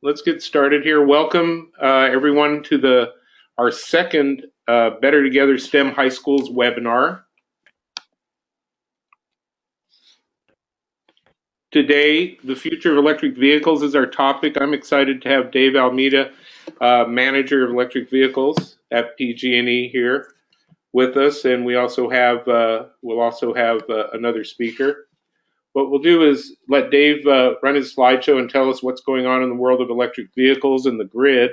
Let's get started here. Welcome everyone to our second Better Together STEM High Schools webinar. Today, the future of electric vehicles is our topic. I'm excited to have Dave Almeida, manager of electric vehicles at PG&E here with us, and we'll also have another speaker. What we'll do is let Dave run his slideshow and tell us what's going on in the world of electric vehicles and the grid.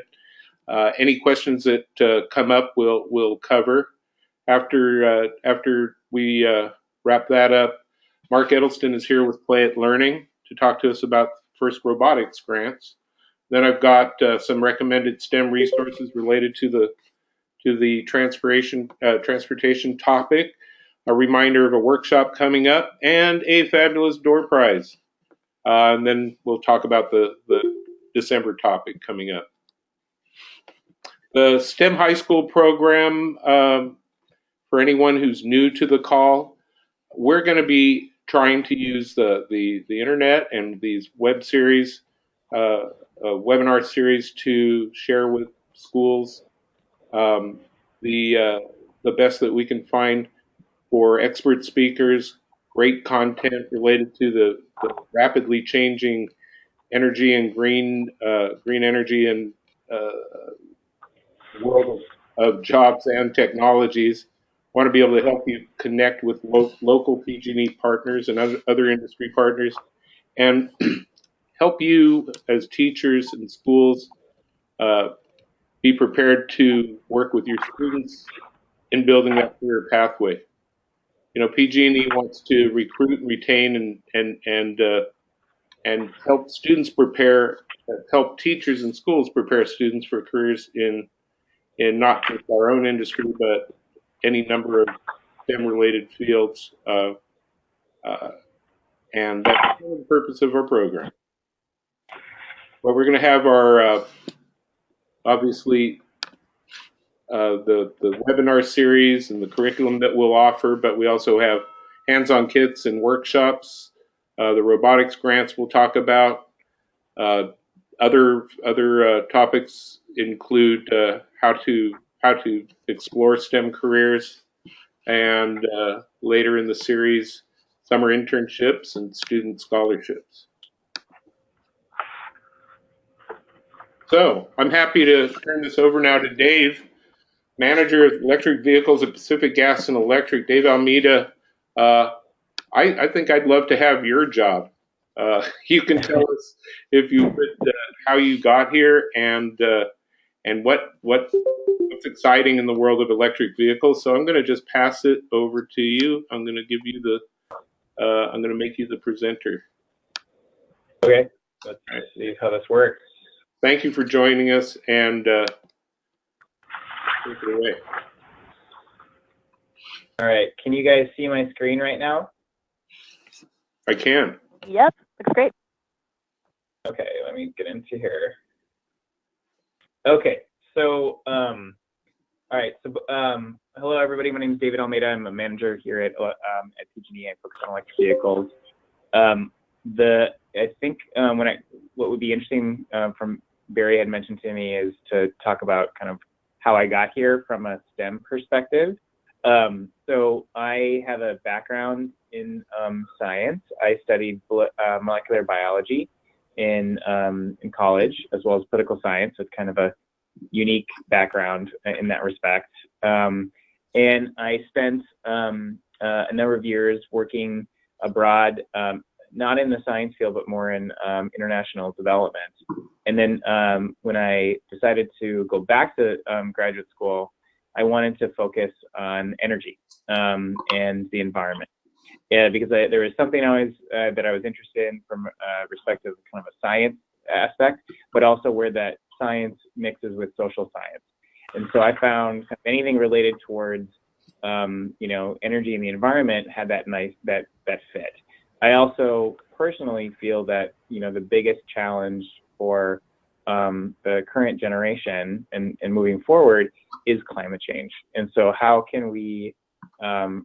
Any questions that come up, we'll cover. After we wrap that up, Mark Edelston is here with Play It Learning to talk to us about FIRST robotics grants. Then I've got some recommended STEM resources related to the transportation topic, a reminder of a workshop coming up, and a fabulous door prize. And then we'll talk about the December topic coming up. The STEM high school program, for anyone who's new to the call, we're going to be trying to use the internet and these webinar series to share with schools the best that we can find for expert speakers, great content related to the rapidly changing energy and green energy and world of jobs and technologies. Want to be able to help you connect with local PG&E partners and other industry partners, and help you as teachers and schools be prepared to work with your students in building that career pathway. You know, PG&E wants to recruit and retain and help students help teachers and schools prepare students for careers in not just our own industry, but any number of STEM-related fields, and that's the purpose of our program. Well, we're going to have our, obviously, the webinar series and the curriculum that we'll offer, but we also have hands-on kits and workshops. The robotics grants we'll talk about. Other topics include how to explore STEM careers, and later in the series, summer internships and student scholarships. So I'm happy to turn this over now to Dave, manager of electric vehicles at Pacific Gas and Electric. Dave Almeida, I think I'd love to have your job. You can tell us, if you would, how you got here and what's exciting in the world of electric vehicles. So I'm going to just pass it over to you. I'm going to give you I'm going to make you the presenter. Okay, let's see how this works. Thank you for joining us, and take it away. All right, can you guys see my screen right now? I can. Yep, looks great. Okay, let me get into here. Okay, so all right, so hello everybody. My name is David Almeida. I'm a manager here at PG&E. I focus on electric vehicles. I think what would be interesting from Barry had mentioned to me is to talk about kind of how I got here from a STEM perspective. So I have a background in science. I studied molecular biology in college, as well as political science. So it's kind of a unique background in that respect. And I spent a number of years working abroad, not in the science field, but more in international development. And then when I decided to go back to graduate school, I wanted to focus on energy and the environment. Yeah, because there was something always that I was interested in from perspective of kind of a science aspect, but also where that science mixes with social science. And so I found anything related towards energy and the environment had that fit. I also personally feel that the biggest challenge for the current generation and moving forward is climate change. And so how can we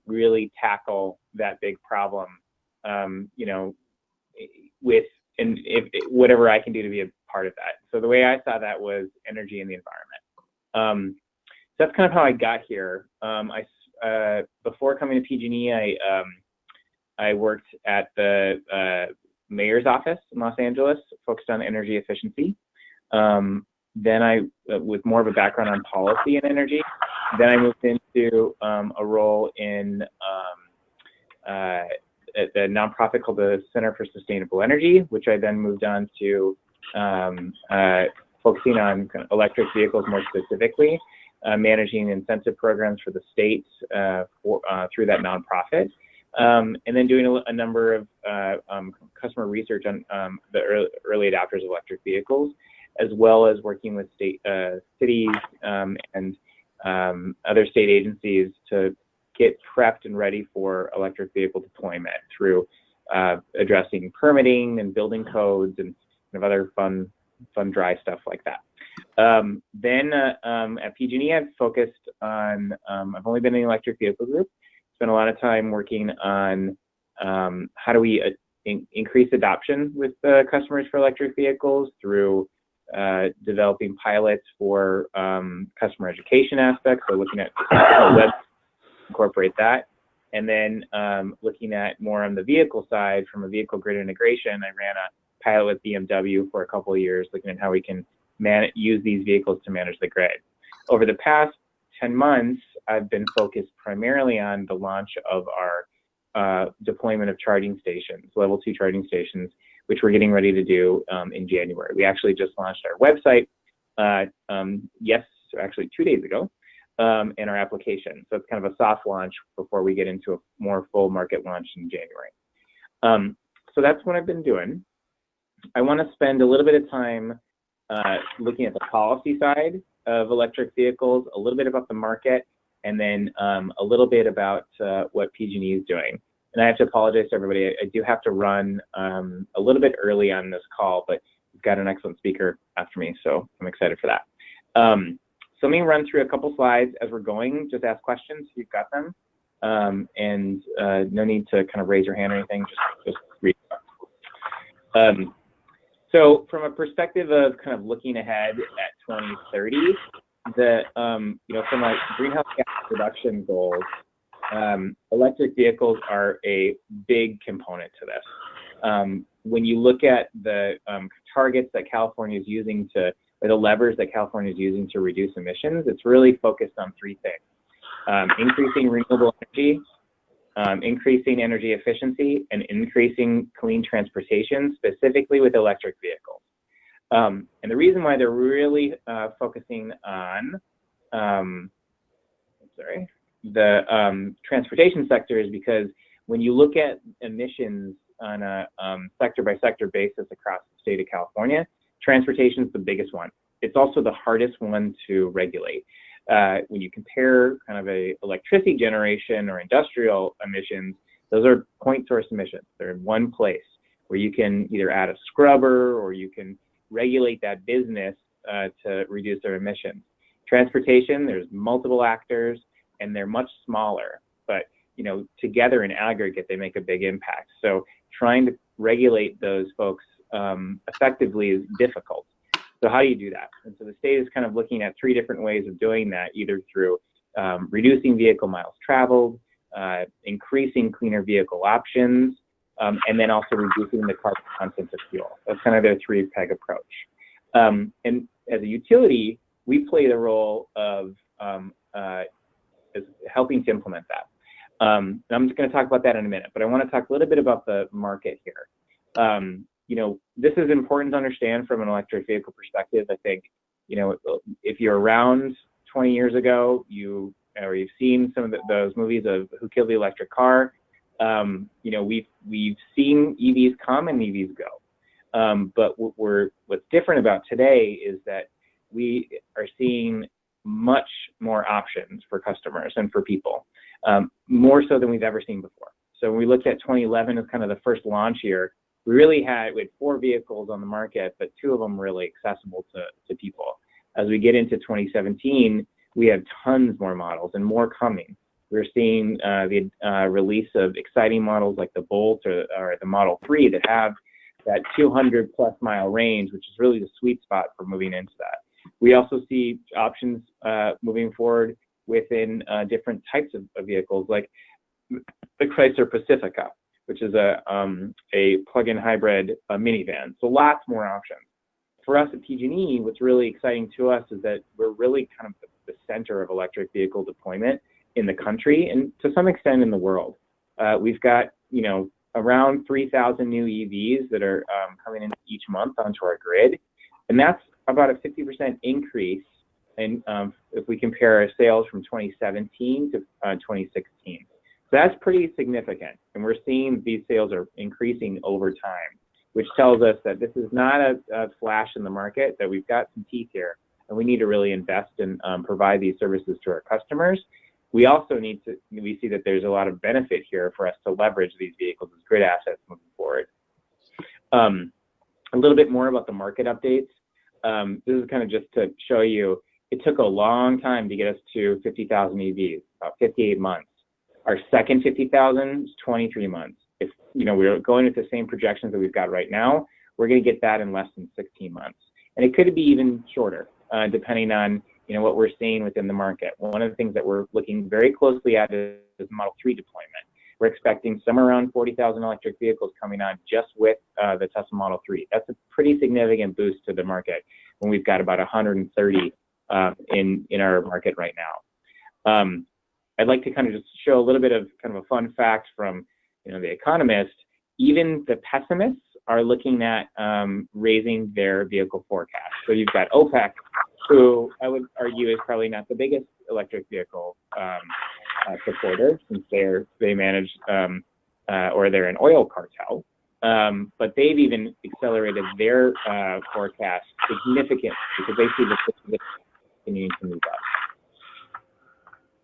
really tackle that big problem, with, and if whatever I can do to be a part of that. So the way I saw that was energy and the environment. So that's kind of how I got here. Before coming to PG&E, I worked at the mayor's office in Los Angeles, focused on energy efficiency. Then with more of a background on policy and energy, then I moved into a role in at the nonprofit called the Center for Sustainable Energy, which I then moved on to focusing on electric vehicles more specifically, managing incentive programs for the states through that nonprofit, and then doing a number of customer research on the early adopters of electric vehicles, as well as working with cities and other state agencies to get prepped and ready for electric vehicle deployment through addressing permitting and building codes and kind of other fun dry stuff like that. Then at PG&E, I've focused on, I've only been in the electric vehicle group, spent a lot of time working on how do we increase adoption with customers for electric vehicles through developing pilots for customer education aspects, so looking at web, incorporate that, and then looking at more on the vehicle side from a vehicle grid integration. I ran a pilot with BMW for a couple of years, looking at how we can use these vehicles to manage the grid. Over the past 10 months, I've been focused primarily on the launch of our deployment of charging stations, level 2 charging stations, which we're getting ready to do in January. We actually just launched our website, actually 2 days ago, and our application. So it's kind of a soft launch before we get into a more full market launch in January. So that's what I've been doing. I want to spend a little bit of time looking at the policy side of electric vehicles, a little bit about the market, and then a little bit about what PG&E is doing. And I have to apologize to everybody. I do have to run a little bit early on this call, but we've got an excellent speaker after me, so I'm excited for that. So let me run through a couple slides as we're going. Just ask questions if you've got them. And no need to kind of raise your hand or anything, just read. So from a perspective of kind of looking ahead at 2030, from a greenhouse gas reduction goals, electric vehicles are a big component to this. When you look at the targets that California is using or the levers that California is using to reduce emissions, it's really focused on three things: increasing renewable energy, increasing energy efficiency, and increasing clean transportation, specifically with electric vehicles. And the reason why they're really focusing on the transportation sector is because when you look at emissions on a sector-by-sector basis across the state of California, transportation is the biggest one. It's also the hardest one to regulate. When you compare kind of a electricity generation or industrial emissions, those are point source emissions. They're in one place where you can either add a scrubber or you can regulate that business to reduce their emissions. Transportation, there's multiple actors and they're much smaller, but together in aggregate, they make a big impact. So trying to regulate those folks effectively is difficult. So how do you do that? And so the state is kind of looking at three different ways of doing that, either through reducing vehicle miles traveled, increasing cleaner vehicle options, and then also reducing the carbon content of fuel. That's kind of their three-peg approach. And as a utility, we play the role of as helping to implement that. And I'm just going to talk about that in a minute, but I want to talk a little bit about the market here. This is important to understand from an electric vehicle perspective. I think, if you're around 20 years ago, you've seen some of those movies of Who Killed the Electric Car. We've seen EVs come and EVs go. But what's different about today is that we are seeing much more options for customers and for people, more so than we've ever seen before. So when we looked at 2011 as kind of the first launch year, we had 4 vehicles on the market, but 2 of them really accessible to people. As we get into 2017, we have tons more models and more coming. We're seeing the release of exciting models like the Bolt or the Model 3 that have that 200 plus mile range, which is really the sweet spot for moving into that. We also see options moving forward within different types of vehicles, like the Chrysler Pacifica, which is a plug-in hybrid minivan. So lots more options. For us at PG&E, what's really exciting to us is that we're really kind of the center of electric vehicle deployment in the country and to some extent in the world. We've got, around 3,000 new EVs that are coming in each month onto our grid. And that's about a 50% increase in, if we compare our sales from 2017 to 2016. So that's pretty significant. And we're seeing these sales are increasing over time, which tells us that this is not a flash in the market, that we've got some teeth here, and we need to really invest and provide these services to our customers. We also we see that there's a lot of benefit here for us to leverage these vehicles as grid assets moving forward. A little bit more about the market updates. This is kind of just to show you, it took a long time to get us to 50,000 EVs, about 58 months. Our second 50,000 is 23 months. If we're going with the same projections that we've got right now, we're going to get that in less than 16 months. And it could be even shorter, depending on what we're seeing within the market. One of the things that we're looking very closely at is Model 3 deployment. We're expecting somewhere around 40,000 electric vehicles coming on just with the Tesla Model 3. That's a pretty significant boost to the market when we've got about 130 in our market right now. I'd like to kind of just show a little bit of kind of a fun fact from The Economist. Even the pessimists are looking at raising their vehicle forecast. So you've got OPEC, who I would argue is probably not the biggest electric vehicle supporter, since they manage or they're an oil cartel. But they've even accelerated their forecast significantly because they see this continuing to move up.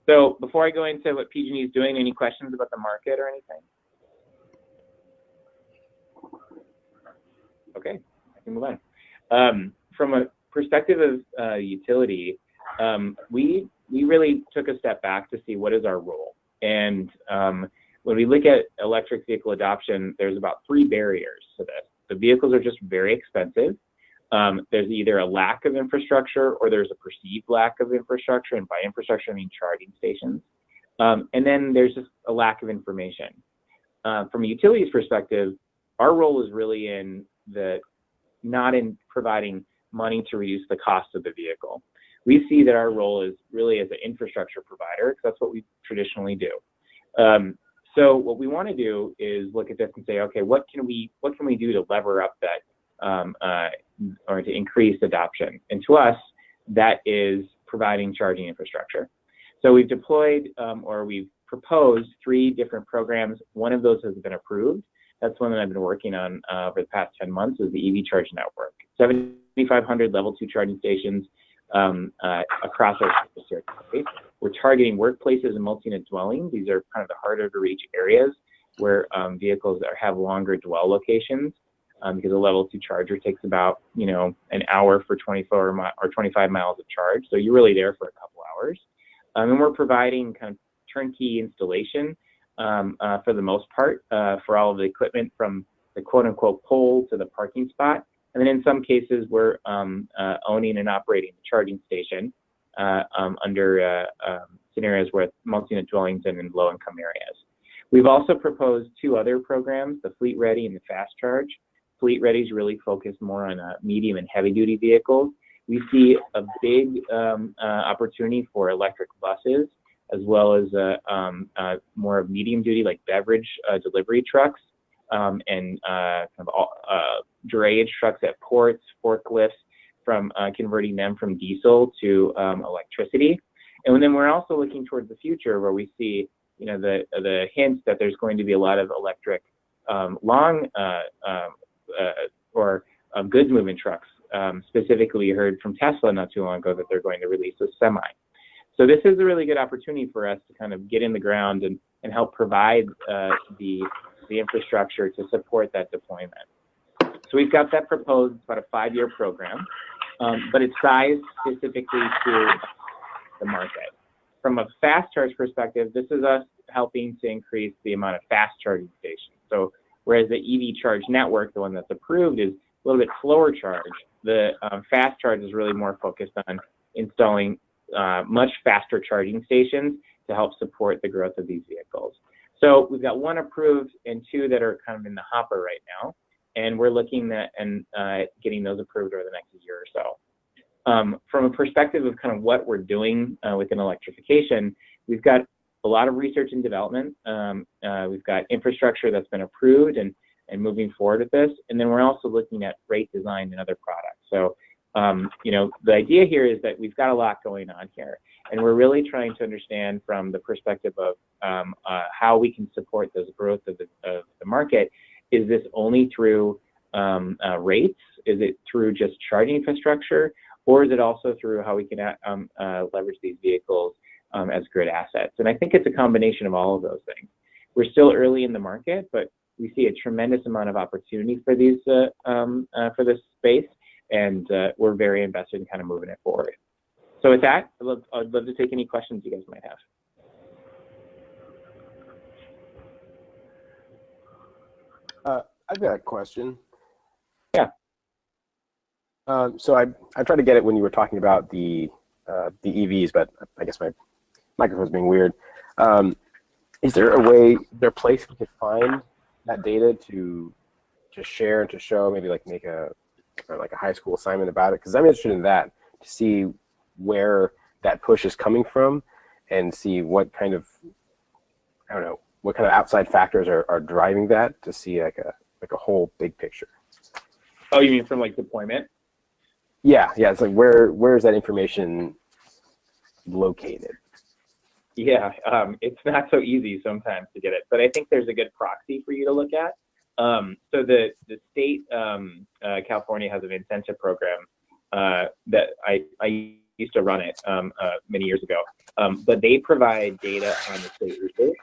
So before I go into what PG&E is doing, any questions about the market or anything? Okay, I can move on. From a perspective of utility, we really took a step back to see what is our role. And when we look at electric vehicle adoption, there's about 3 barriers to this. The vehicles are just very expensive. There's either a lack of infrastructure or there's a perceived lack of infrastructure. And by infrastructure, I mean charging stations. And then there's just a lack of information. From a utility's perspective, our role is really not in providing money to reduce the cost of the vehicle. We see that our role is really as an infrastructure provider, because that's what we traditionally do. So what we want to do is look at this and say, okay, what can we do to lever up that or to increase adoption? And to us, that is providing charging infrastructure. So we've deployed or we've proposed 3 different programs. One of those has been approved. That's one that I've been working on over the past 10 months, is the EV Charge Network. 7,500 level 2 charging stations across our space. We're targeting workplaces and multi-unit dwellings. These are kind of the harder to reach areas where vehicles have longer dwell locations, because a level 2 charger takes about an hour for 24 or 25 miles of charge. So you're really there for a couple hours. And we're providing kind of turnkey installation for the most part for all of the equipment from the quote-unquote pole to the parking spot. And then in some cases, we're owning and operating the charging station under scenarios with multi-unit dwellings and in low-income areas. We've also proposed 2 other programs, the Fleet Ready and the Fast Charge. Fleet Ready is really focused more on medium and heavy-duty vehicles. We see a big opportunity for electric buses, as well as more of medium-duty, like beverage delivery trucks, and kind of drayage trucks at ports, forklifts, from converting them from diesel to electricity. And then we're also looking towards the future, where we see the hints that there's going to be a lot of electric goods moving trucks. Specifically, we heard from Tesla not too long ago that they're going to release a semi. So this is a really good opportunity for us to kind of get in the ground and help provide the infrastructure to support that deployment. So we've got that proposed. It's about a 5-year program, but it's sized specifically to the market. From a fast charge perspective, this is us helping to increase the amount of fast charging stations. So whereas the EV charge network, the one that's approved, is a little bit slower charge. The fast charge is really more focused on installing much faster charging stations to help support the growth of these vehicles. So we've got 1 approved and 2 that are kind of in the hopper right now, and we're looking at getting those approved over the next year or so. From a perspective of kind of what we're doing within electrification, we've got a lot of research and development. We've got infrastructure that's been approved and moving forward with this, and then we're also looking at rate design and other products. So, you know, the idea here is that we've got a lot going on here, and we're really trying to understand from the perspective of how we can support this growth of the market. Is this only through rates? Is it through just charging infrastructure? Or is it also through how we can leverage these vehicles as grid assets? And I think it's a combination of all of those things. We're still early in the market, but we see a tremendous amount of opportunity for these for this space, and we're very invested in kind of moving it forward. So with that, I'd love to take any questions you guys might have. I've got a question. Yeah. So I tried to get it when you were talking about the EVs, but I guess my microphone's being weird. Is there a place we could find that data to share and to show, maybe like make a high school assignment about it? Because I'm interested in that, to see where that push is coming from and see what kind of, I don't know, what kind of outside factors are driving that, to see like a whole big picture. Oh, you mean from like deployment? Yeah. It's like where is that information located? Yeah, it's not so easy sometimes to get it, but I think there's a good proxy for you to look at. So the state, California, has an incentive program that I used to run it many years ago, but they provide data on the state rebate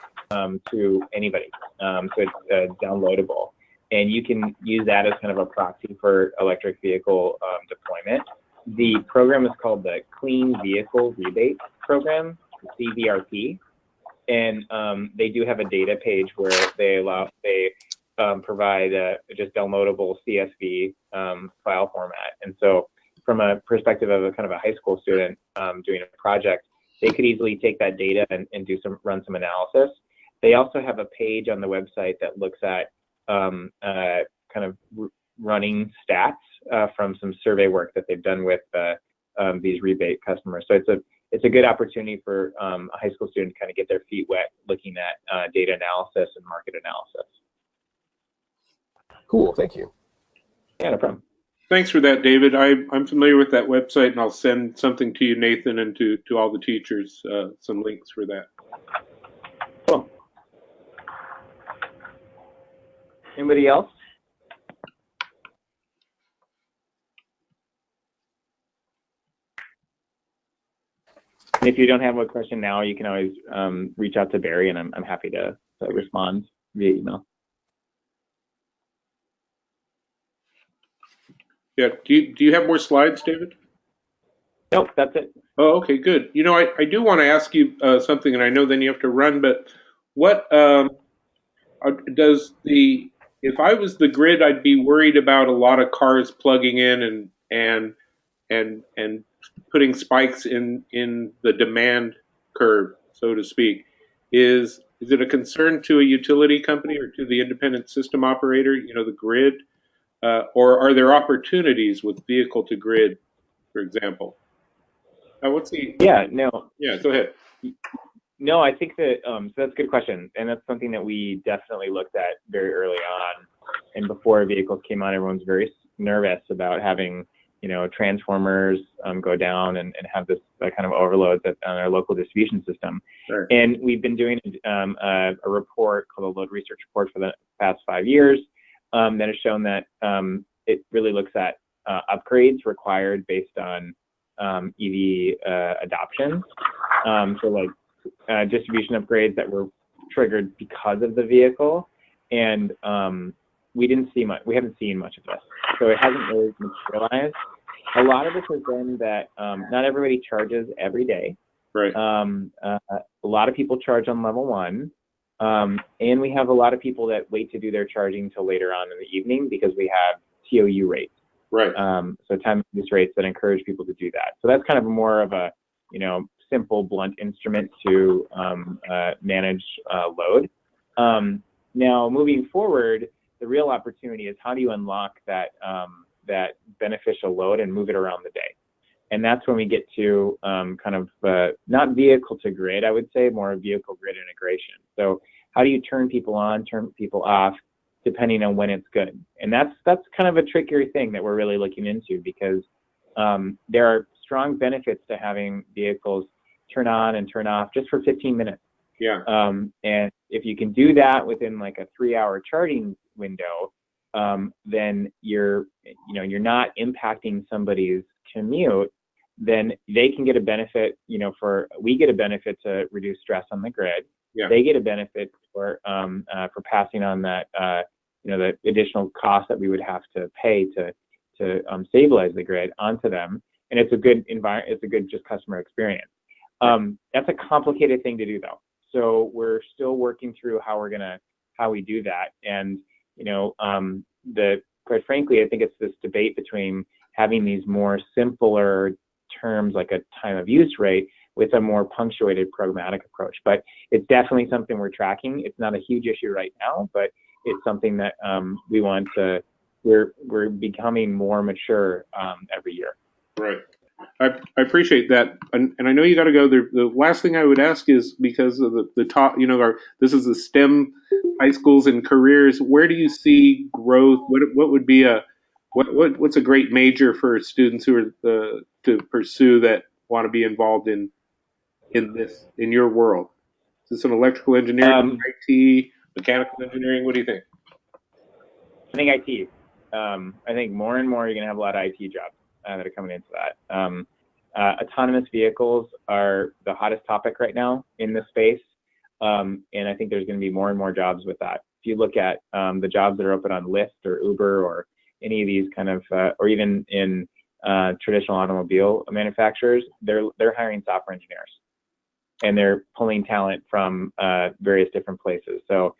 to anybody. So it's downloadable, and you can use that as kind of a proxy for electric vehicle deployment. The program is called the Clean Vehicle Rebate Program, CVRP, and they do have a data page where they provide just downloadable CSV file format. And so from a perspective of a kind of a high school student doing a project, they could easily take that data and run some analysis. They also have a page on the website that looks at kind of running stats from some survey work that they've done with these rebate customers. So it's a good opportunity for a high school student to kind of get their feet wet looking at data analysis and market analysis. Cool, thank you. Yeah, no problem. Thanks for that, David. I'm familiar with that website, and I'll send something to you, Nathan, and to all the teachers, some links for that. Cool. Anybody else? And if you don't have a question now, you can always reach out to Barry, and I'm happy to respond via email. Yeah. Do you have more slides, David? Nope, that's it. Oh, okay, good. You know, I do want to ask you something, and I know then you have to run, but what if I was the grid, I'd be worried about a lot of cars plugging in and putting spikes in the demand curve, so to speak. Is it a concern to a utility company or to the independent system operator, you know, the grid? Or are there opportunities with vehicle to grid, for example? What's the? Yeah, no. Yeah, go ahead. No, I think that so that's a good question, and that's something that we definitely looked at very early on. And before vehicles came out, everyone's very nervous about having, you know, transformers go down and have this kind of overload on our local distribution system. Sure. And we've been doing a report called a load research report for the past 5 years that has shown that it really looks at upgrades required based on EV adoption. So like distribution upgrades that were triggered because of the vehicle, and we haven't seen much of this, so it hasn't really materialized. A lot of this has been that not everybody charges every day. Right. A lot of people charge on level 1, And we have a lot of people that wait to do their charging until later on in the evening because we have TOU rates. Right. So time of use rates that encourage people to do that. So that's kind of more of a, simple, blunt instrument to manage load. Now, moving forward, the real opportunity is how do you unlock that beneficial load and move it around the day? And that's when we get to not vehicle to grid, I would say, more vehicle grid integration. So how do you turn people on, turn people off, depending on when it's good? And that's kind of a trickier thing that we're really looking into, because there are strong benefits to having vehicles turn on and turn off just for 15 minutes. Yeah. And if you can do that within like a 3-hour charging window, then you're not impacting somebody's commute, then they can get a benefit, we get a benefit to reduce stress on the grid. Yeah. They get a benefit for passing on that, the additional cost that we would have to pay to stabilize the grid onto them. And it's a good environment, it's a good just customer experience. That's a complicated thing to do though. So we're still working through how we do that. And, quite frankly, I think it's this debate between having these more simpler terms like a time of use rate with a more punctuated programmatic approach. But it's definitely something we're tracking. It's not a huge issue right now, but it's something that we're becoming more mature every year. Right. I appreciate that, and I know you got to go there. The last thing I would ask is, because of the top, this is the STEM high schools and careers. Where do you see growth? What would be what's a great major for students who are to pursue that want to be involved in your world? Is this an electrical engineering, IT, mechanical engineering? What do you think? I think IT. I think more and more you're going to have a lot of IT jobs that are coming into that. Autonomous vehicles are the hottest topic right now in this space, and I think there's going to be more and more jobs with that. If you look at the jobs that are open on Lyft or Uber or any of these kind of, or even in traditional automobile manufacturers, they're hiring software engineers, and they're pulling talent from various different places. So,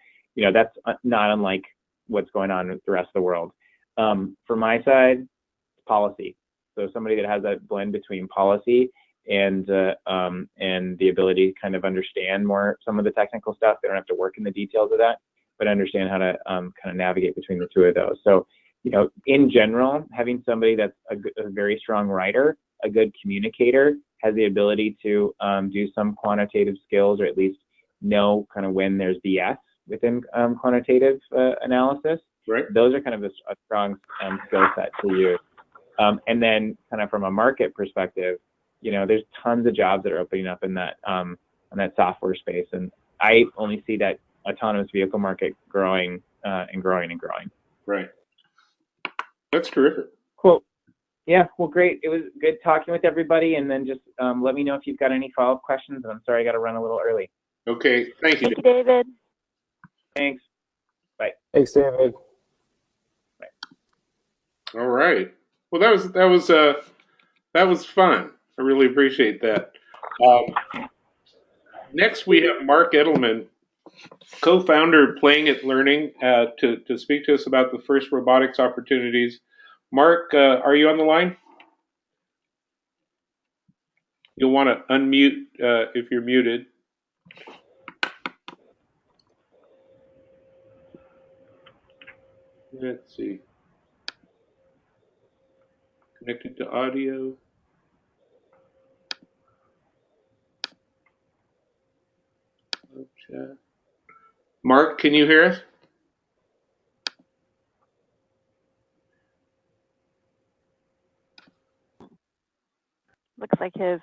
that's not unlike what's going on with the rest of the world. For my side, policy. So somebody that has that blend between policy and the ability to kind of understand more some of the technical stuff. They don't have to work in the details of that, but understand how to kind of navigate between the two of those. So, in general, having somebody that's a very strong writer, a good communicator, has the ability to do some quantitative skills, or at least know kind of when there's BS within quantitative analysis. Right. Those are kind of a strong skill set to use. And then kind of from a market perspective, there's tons of jobs that are opening up in that software space. And I only see that autonomous vehicle market growing and growing and growing. Right. That's terrific. Cool. Yeah, well, great. It was good talking with everybody. And then just let me know if you've got any follow-up questions. And I'm sorry I got to run a little early. Okay. Thank you. Thank you, David. Thanks. Bye. Thanks, David. Bye. All right. Well, that was fun. I really appreciate that. Next, we have Mark Edelman, co-founder of Playing It Learning, to speak to us about the first robotics opportunities. Mark, are you on the line? You'll want to unmute if you're muted. Let's see. Connected to audio. Chat. Mark, can you hear us? Looks like his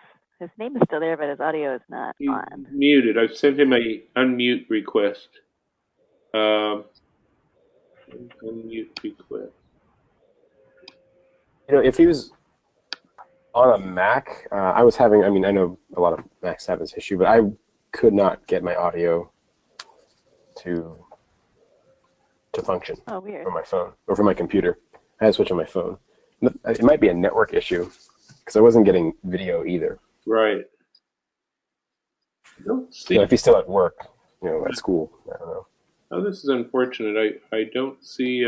name is still there, but his audio is not on. Muted. I've sent him a unmute request. Unmute request. If he was on a Mac, I know a lot of Macs have this issue, but I could not get my audio to function. Oh, weird. From my phone or from my computer. I had to switch on my phone. It might be a network issue because I wasn't getting video either. Right. If he's still at work, at school. I don't know. Oh, this is unfortunate. I don't see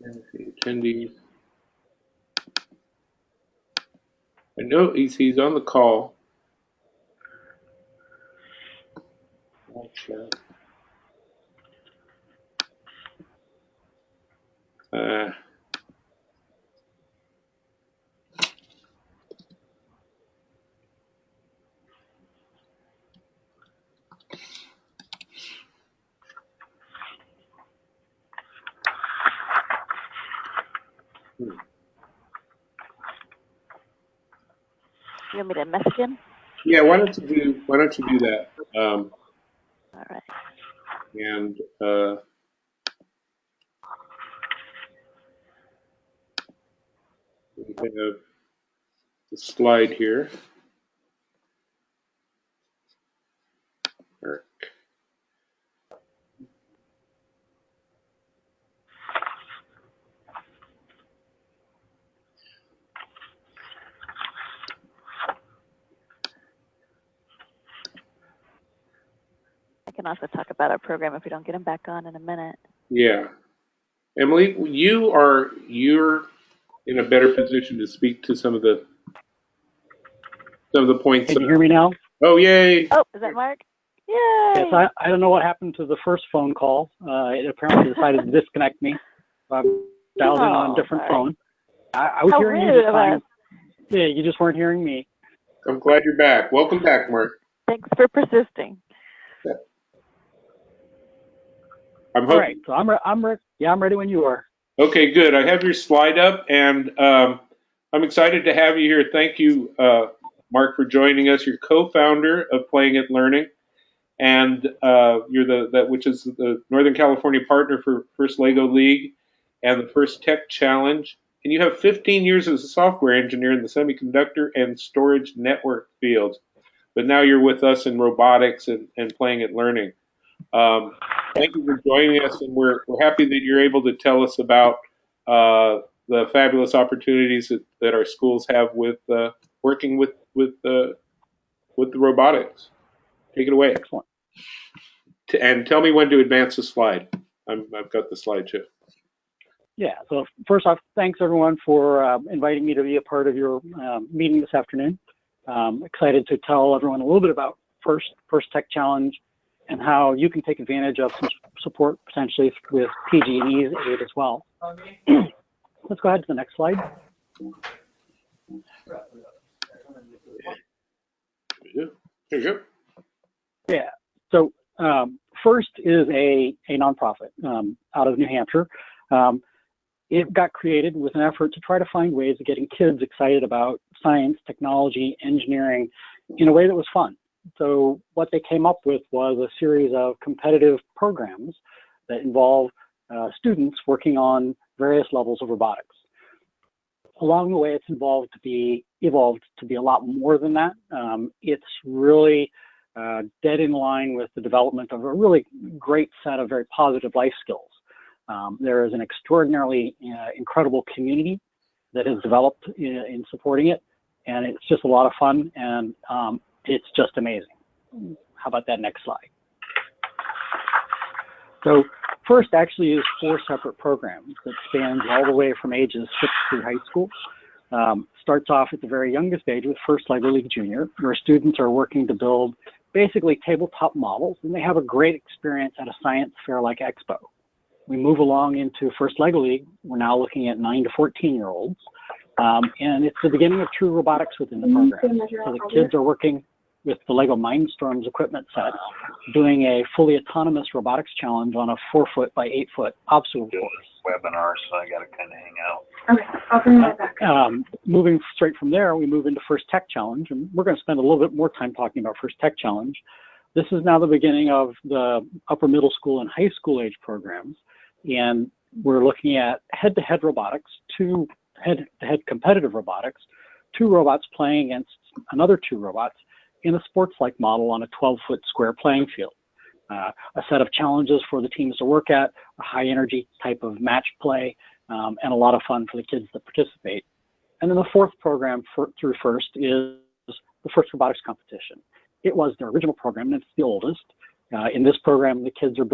attendees. I know he's on the call. Uh, You want me to message him? yeah, why don't you do that? All right. And we have the slide here. Eric. I can also talk about our program if we don't get him back on in a minute. Yeah, Emily, you're in a better position to speak to some of the points. Can you hear me now? Oh, yay! Oh, is that Mark? Yay! Yes, I don't know what happened to the first phone call. It apparently decided to disconnect me. So I've dialed in on a different phone. I was hearing you just fine. Yeah, you just weren't hearing me. I'm glad you're back. Welcome back, Mark. Thanks for persisting. All right, so I'm ready when you are. Okay, good. I have your slide up, and I'm excited to have you here. Thank you, Mark, for joining us. You're co-founder of Playing It Learning, and you're which is the Northern California partner for First Lego League and the First Tech Challenge. And you have 15 years as a software engineer in the semiconductor and storage network fields. But now you're with us in robotics and Playing It Learning. Thank you for joining us, and we're happy that you're able to tell us about the fabulous opportunities that our schools have with working with the robotics. Take it away. Excellent. And tell me when to advance the slide. I've got the slideshow. Yeah. So first off, thanks everyone for inviting me to be a part of your meeting this afternoon. Excited to tell everyone a little bit about First Tech Challenge and how you can take advantage of some support potentially with PG&E's aid as well. Let's go ahead to the next slide. There you go. Yeah. So First is a nonprofit out of New Hampshire. It got created with an effort to try to find ways of getting kids excited about science, technology, engineering in a way that was fun. So what they came up with was a series of competitive programs that involve students working on various levels of robotics. Along the way, it's evolved to be a lot more than that. It's really dead in line with the development of a really great set of very positive life skills. There is an extraordinarily incredible community that has developed in supporting it, and it's just a lot of fun, and it's just amazing. How about that next slide? So First actually is 4 separate programs that spans all the way from ages 6 through high school. Starts off at the very youngest age with First Lego League Junior, where students are working to build basically tabletop models, and they have a great experience at a science fair like Expo. We move along into First Lego League. We're now looking at 9 to 14-year-olds, and it's the beginning of true robotics within the program. So the kids are working with the Lego Mindstorms equipment set, doing a fully autonomous robotics challenge on a 4-foot by 8-foot obstacle course. Webinar, so I got to kind of hang out. Okay, I'll bring that back. Moving straight from there, we move into First Tech Challenge, and we're going to spend a little bit more time talking about First Tech Challenge. This is now the beginning of the upper middle school and high school age programs, and we're looking at head-to-head robotics, 2 head-to-head competitive robotics, 2 robots playing against another 2 robots in a sports-like model on a 12-foot square playing field. A set of challenges for the teams to work at, a high-energy type of match play, and a lot of fun for the kids that participate. And then the 4th program through First is the first robotics competition. It was their original program, and it's the oldest. In this program, the kids are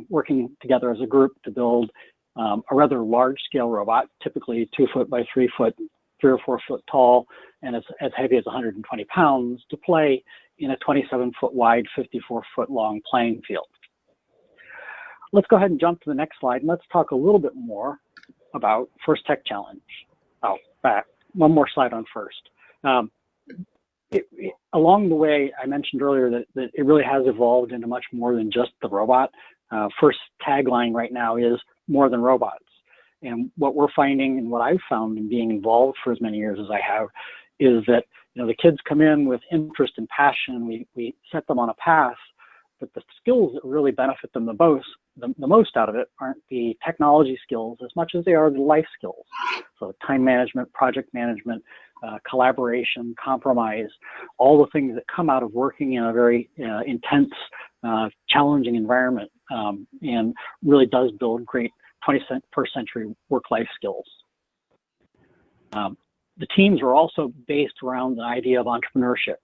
working together as a group to build a rather large-scale robot, typically 2 foot by 3 foot, 3 or 4 foot tall, and as heavy as 120 pounds, to play in a 27-foot wide, 54-foot long playing field. Let's go ahead and jump to the next slide, and let's talk a little bit more about First Tech Challenge. Oh, back. One more slide on first. Along the way, I mentioned earlier that it really has evolved into much more than just the robot. First tagline right now is more than robots. And what we're finding, and what I've found in being involved for as many years as I have, is that the kids come in with interest and passion. We set them on a path, but the skills that really benefit them the most out of it aren't the technology skills as much as they are the life skills. So time management, project management, collaboration, compromise, all the things that come out of working in a very intense, challenging environment, and really does build great 21st century work-life skills. The teams are also based around the idea of entrepreneurship.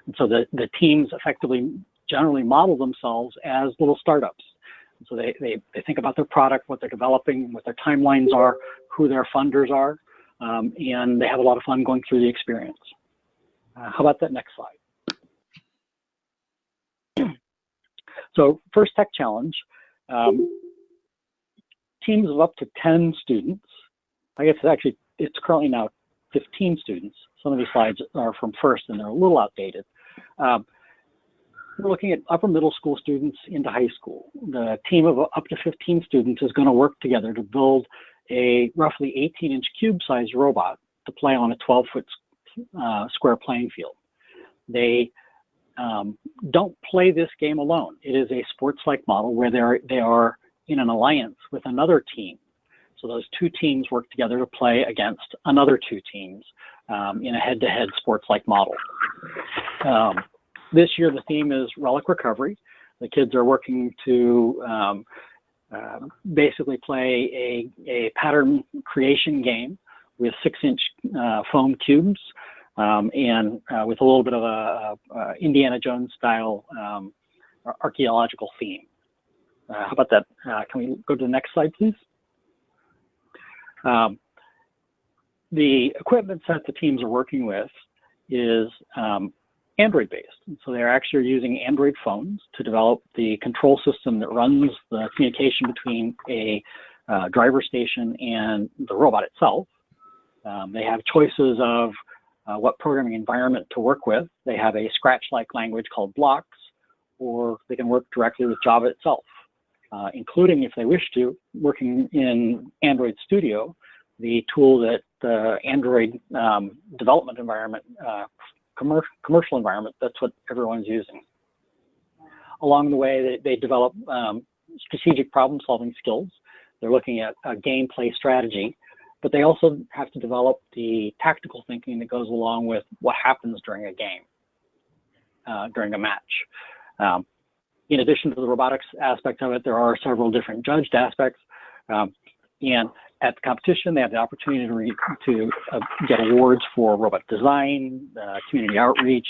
And so the teams effectively generally model themselves as little startups. So they think about their product, what they're developing, what their timelines are, who their funders are, and they have a lot of fun going through the experience. How about that next slide? So First Tech Challenge, teams of up to 10 students. I guess it's currently now 15 students. Some of these slides are from First and they're a little outdated. We're looking at upper middle school students into high school. The team of up to 15 students is going to work together to build a roughly 18-inch cube-sized robot to play on a 12-foot square playing field. They don't play this game alone. It is a sports-like model where they are in an alliance with another team. So those two teams work together to play against another two teams in a head-to-head sports-like model. This year, the theme is relic recovery. The kids are working to basically play a pattern creation game with 6-inch foam cubes and with a little bit of a Indiana Jones style archaeological theme. How about that? Can we go to the next slide, please? The equipment set the teams are working with is Android-based. So they're actually using Android phones to develop the control system that runs the communication between a driver station and the robot itself. They have choices of what programming environment to work with. They have a Scratch-like language called Blocks, or they can work directly with Java itself, including, if they wish to, working in Android Studio, the tool that the Android development environment, commercial environment, that's what everyone's using. Along the way, they develop strategic problem-solving skills. They're looking at a gameplay strategy, but they also have to develop the tactical thinking that goes along with what happens during a game, during a match. In addition to the robotics aspect of it, there are several different judged aspects. And at the competition, they have the opportunity to get awards for robot design, community outreach,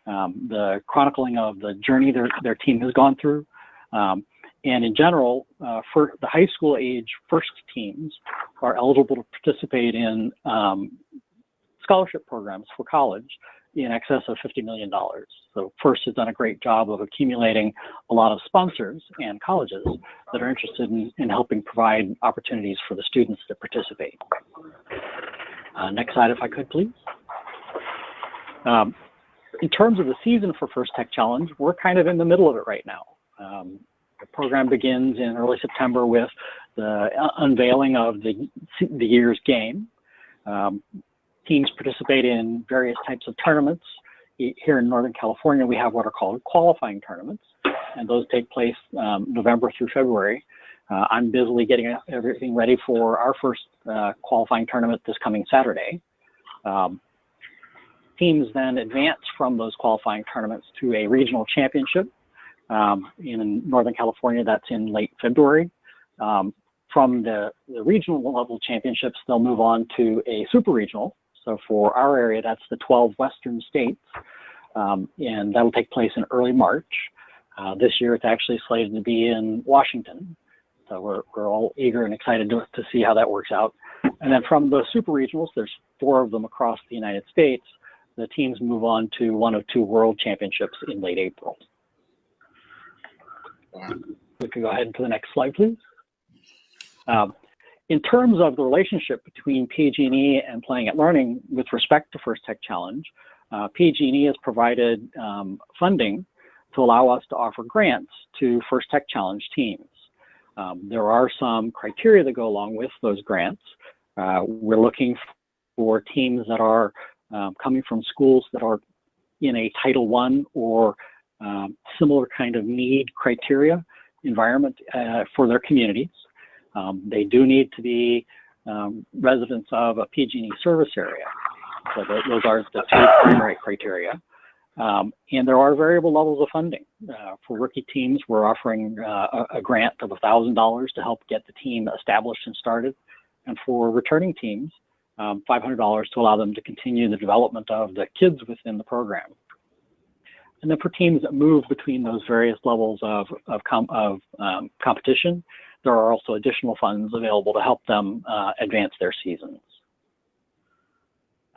the chronicling of the journey their team has gone through. And in general, for the high school age first teams are eligible to participate in scholarship programs for college in excess of $50 million. So First has done a great job of accumulating a lot of sponsors and colleges that are interested in helping provide opportunities for the students that participate. Next slide, if I could, please. In terms of the season for First Tech Challenge, we're kind of in the middle of it right now. The program begins in early September with the unveiling of the year's game. Teams participate in various types of tournaments. Here in Northern California, we have what are called qualifying tournaments, and those take place November through February. I'm busily getting everything ready for our first qualifying tournament this coming Saturday. Teams then advance from those qualifying tournaments to a regional championship. In Northern California, that's in late February. From the regional level championships, they'll move on to a super regional. So for our area, that's the 12 western states. and that'll take place in early March. This year, it's actually slated to be in Washington. So we're all eager and excited to see how that works out. And then from the super regionals, there's 4 of them across the United States. The teams move on to one of 2 world championships in late April. We can go ahead and to the next slide, please. In terms of the relationship between PG&E and Playing at Learning with respect to First Tech Challenge, PG&E has provided funding to allow us to offer grants to First Tech Challenge teams. There are some criteria that go along with those grants. We're looking for teams that are coming from schools that are in a Title I or similar kind of need criteria environment for their communities. They do need to be residents of a PG&E service area. So those are the 2 primary criteria. And there are variable levels of funding. For rookie teams, we're offering a grant of $1,000 to help get the team established and started. And for returning teams, $500 to allow them to continue the development of the kids within the program. And then for teams that move between those various levels of competition, there are also additional funds available to help them advance their seasons.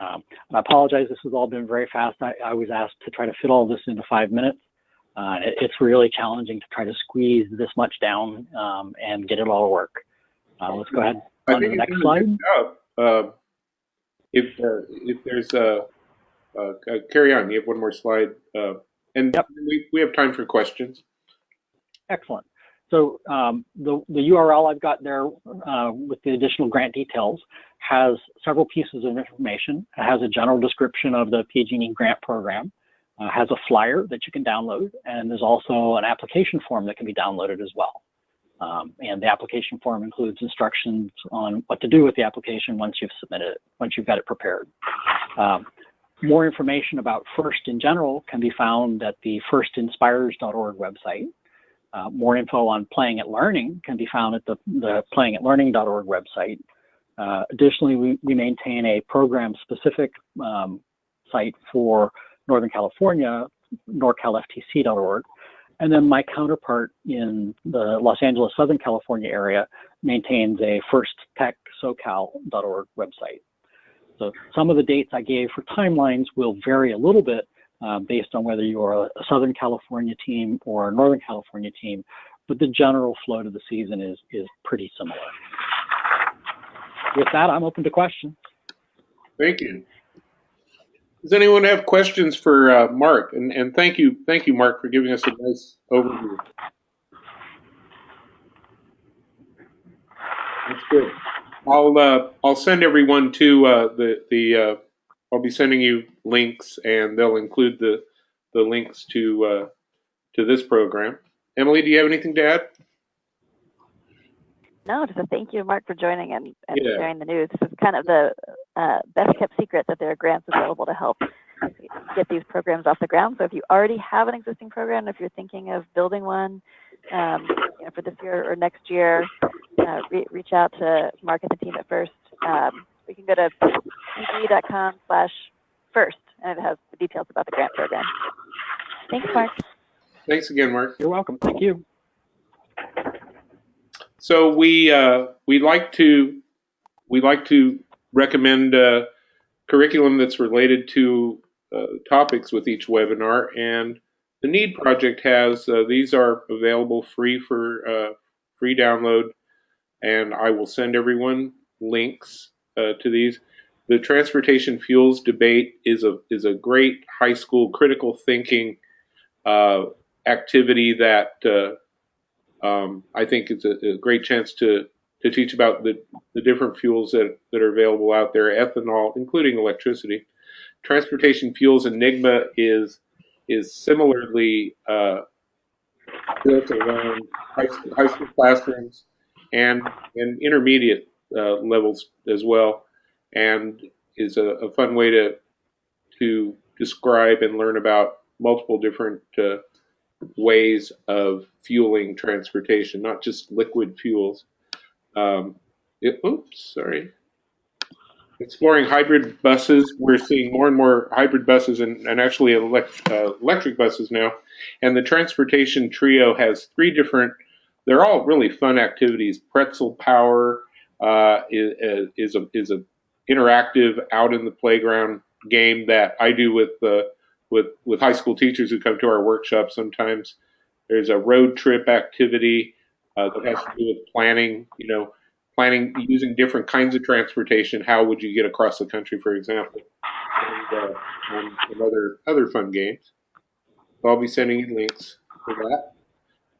I apologize, this has all been very fast. I was asked to try to fit all this into 5 minutes. It's really challenging to try to squeeze this much down and get it all to work. Let's go ahead on to the next slide. If there's carry on, you have one more slide. And yep. we have time for questions. Excellent. So the URL I've got there with the additional grant details has several pieces of information. It has a general description of the PG&E grant program, has a flyer that you can download, and there's also an application form that can be downloaded as well. And the application form includes instructions on what to do with the application once you've submitted it, once you've got it prepared. More information about FIRST in general can be found at the firstinspires.org website. More info on Playing at Learning can be found at the playingatlearning.org website. Additionally, we maintain a program-specific site for Northern California, norcalftc.org. And then my counterpart in the Los Angeles, Southern California area maintains a firsttechsocal.org website. So some of the dates I gave for timelines will vary a little bit based on whether you are a Southern California team or a Northern California team, but the general flow to the season is pretty similar. With that, I'm open to questions. Thank you. Does anyone have questions for Mark? And thank you, Mark, for giving us a nice overview. That's good. I'll send everyone to I'll be sending you links, and they'll include the links to this program. Emily, do you have anything to add? No, just a thank you, Mark, for joining and sharing the news. This is kind of the best kept secret that there are grants available to help get these programs off the ground. So if you already have an existing program, if you're thinking of building one for this year or next year, reach out to Mark and the team at FIRST. We can go to pg.com/first, and it has the details about the grant program. Thanks, Mark. Thanks again, Mark. You're welcome. Thank you. So we like to recommend curriculum that's related to topics with each webinar, and the NEED project has these are available free for free download, and I will send everyone links to these. The transportation fuels debate is a great high school critical thinking activity that I think it's a great chance to teach about the different fuels that are available out there, ethanol, including electricity. Transportation fuels enigma is similarly built around high school classrooms and intermediate levels as well, and is a fun way to describe and learn about multiple different ways of fueling transportation, not just liquid fuels. Oops, sorry. exploring hybrid buses. We're seeing more and more hybrid buses and actually electric buses now. And the transportation trio has three different, they're all really fun activities. Pretzel Power is a interactive out in the playground game that I do with high school teachers who come to our workshop sometimes. There's a road trip activity that has to do with planning, planning using different kinds of transportation. How would you get across the country, for example, and other fun games. So I'll be sending you links for that.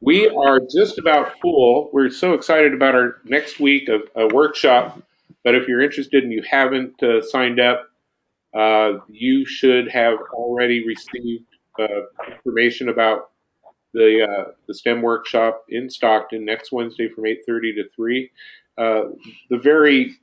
We are just about full. We're so excited about our next week of a workshop. But if you're interested and you haven't signed up, you should have already received information about the STEM workshop in Stockton next Wednesday from 8:30 to 3. The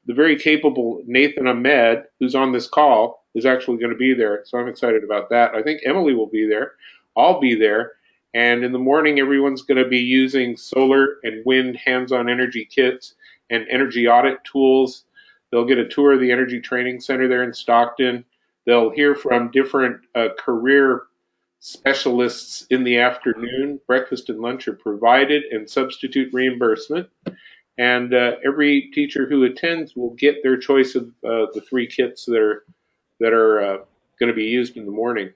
very capable Nathan Ahmed, who's on this call, is actually going to be there, so I'm excited about that. I think Emily will be there. I'll be there, and in the morning, everyone's going to be using solar and wind hands-on energy kits and energy audit tools. They'll get a tour of the Energy Training Center there in Stockton. They'll hear from different career specialists in the afternoon. Breakfast and lunch are provided and substitute reimbursement. And every teacher who attends will get their choice of the three kits that are going to be used in the morning.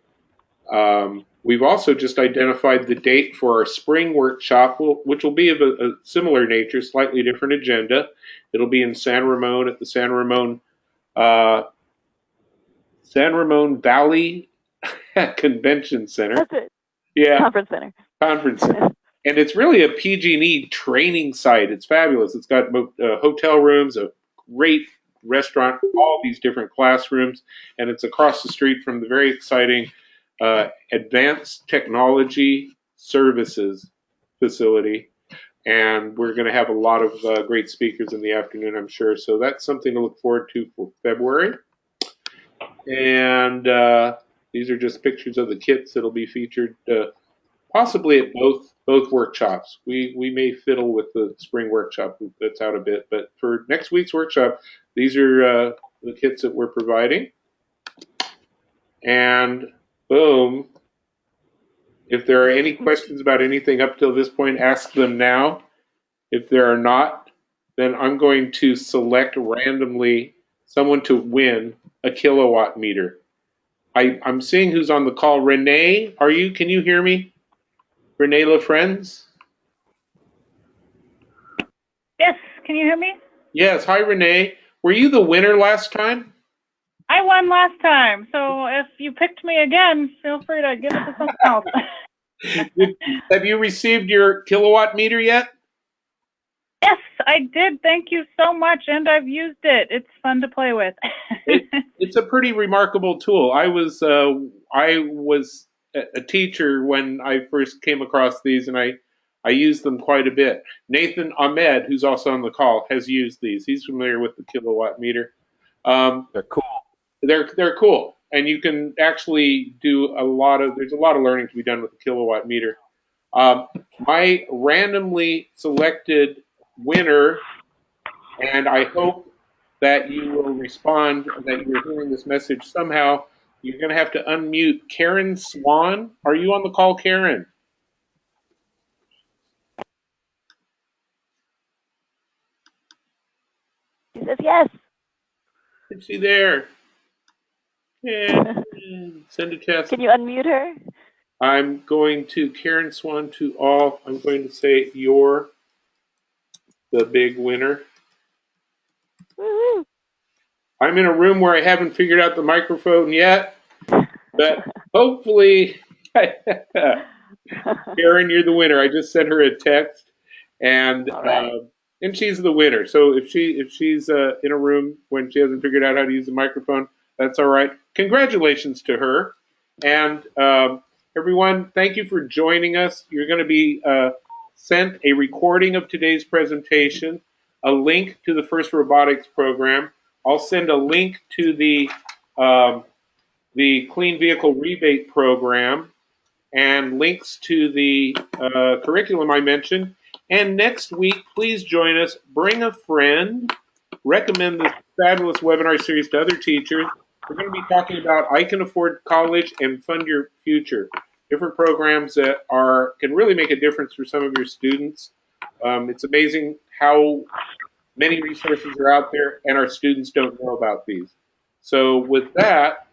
We've also just identified the date for our spring workshop, which will be of a similar nature, slightly different agenda. It'll be in San Ramon at the San Ramon Valley Convention Center. That's it. Yeah. Conference Center. Conference Center. And it's really a PG&E training site. It's fabulous. It's got hotel rooms, a great restaurant, all these different classrooms, and it's across the street from the very exciting Advanced Technology Services facility. And we're going to have a lot of great speakers in the afternoon, I'm sure. So that's something to look forward to for February. And these are just pictures of the kits that'll be featured possibly at both workshops. We may fiddle with the spring workshop that's out a bit, but for next week's workshop, these are the kits that we're providing. And boom, if there are any questions about anything up till this point, ask them now. If there are not, then I'm going to select randomly someone to win a kilowatt meter. I'm seeing who's on the call. Renee, can you hear me? Renee LaFriends? Yes, can you hear me? Yes, hi Renee. Were you the winner last time? I won last time, so if you picked me again, feel free to give it to someone else. Have you received your kilowatt meter yet? Yes, I did. Thank you so much, and I've used it. It's fun to play with. It's a pretty remarkable tool. I was a teacher when I first came across these, and I used them quite a bit. Nathan Ahmed, who's also on the call, has used these. He's familiar with the kilowatt meter. They're cool. They're cool, and you can actually do there's a lot of learning to be done with the kilowatt meter. My randomly selected winner, and I hope that you will respond, that you're hearing this message somehow. You're going to have to unmute Karen Swan. Are you on the call, Karen? She says yes. Is she there? Yeah. Send a test. Can you unmute her? I'm going to Karen Swan to all. I'm going to say you're the big winner. Woo-hoo. I'm in a room where I haven't figured out the microphone yet, but hopefully, Karen, you're the winner. I just sent her a text, and she's the winner. So if she's in a room when she hasn't figured out how to use the microphone, that's all right. Congratulations to her, and everyone, thank you for joining us. You're going to be sent a recording of today's presentation, a link to the First Robotics program. I'll send a link to the Clean Vehicle Rebate Program and links to the curriculum I mentioned. And next week, please join us. Bring a friend. Recommend this fabulous webinar series to other teachers. We're going to be talking about I Can Afford College and Fund Your Future. Different programs that can really make a difference for some of your students. It's amazing how many resources are out there and our students don't know about these. So with that,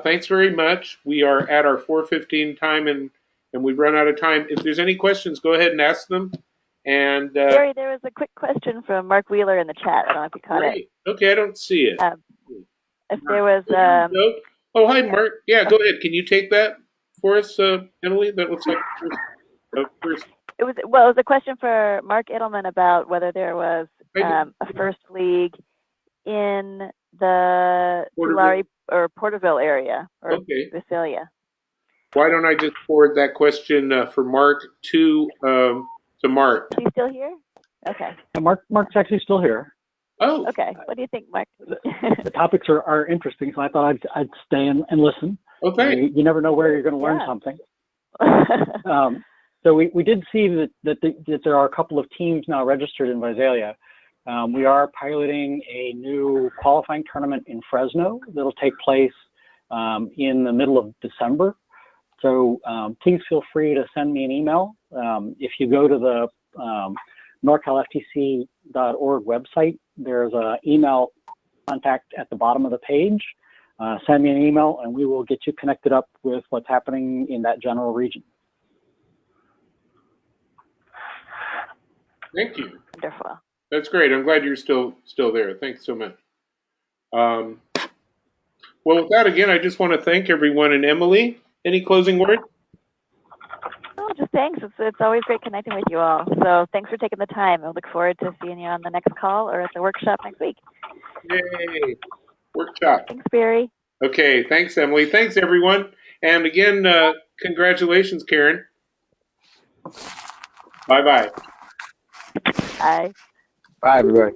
thanks very much. We are at our 4:15 time and we've run out of time. If there's any questions, go ahead and ask them. And Gary, there was a quick question from Mark Wheeler in the chat. I don't know if you caught it. Okay, I don't see it. If there was oh, hi, Mark. Yeah, go ahead. Can you take that for us, Emily? That looks like first. It was a question for Mark Edelman about whether there was a first league in the Tulare or Porterville area or Visalia. Why don't I just forward that question for Mark to Mark? Is he still here? Okay. Mark's actually still here. Oh. Okay. What do you think, Mark? The topics are interesting, so I thought I'd stay and listen. Okay. You never know where you're going to learn something. So we did see that there are a couple of teams now registered in Visalia. We are piloting a new qualifying tournament in Fresno that'll take place in the middle of December. So please feel free to send me an email. If you go to the norcalftc.org website, there's an email contact at the bottom of the page. Send me an email and we will get you connected up with what's happening in that general region. Thank you. Wonderful. That's great. I'm glad you're still there. Thanks so much. Well, with that, again, I just want to thank everyone. And Emily, any closing words? Oh, just thanks. It's always great connecting with you all. So thanks for taking the time. I look forward to seeing you on the next call or at the workshop next week. Yay. Workshop. Thanks, Barry. Okay. Thanks, Emily. Thanks, everyone. And again, congratulations, Karen. Bye-bye. Bye. Bye, everybody.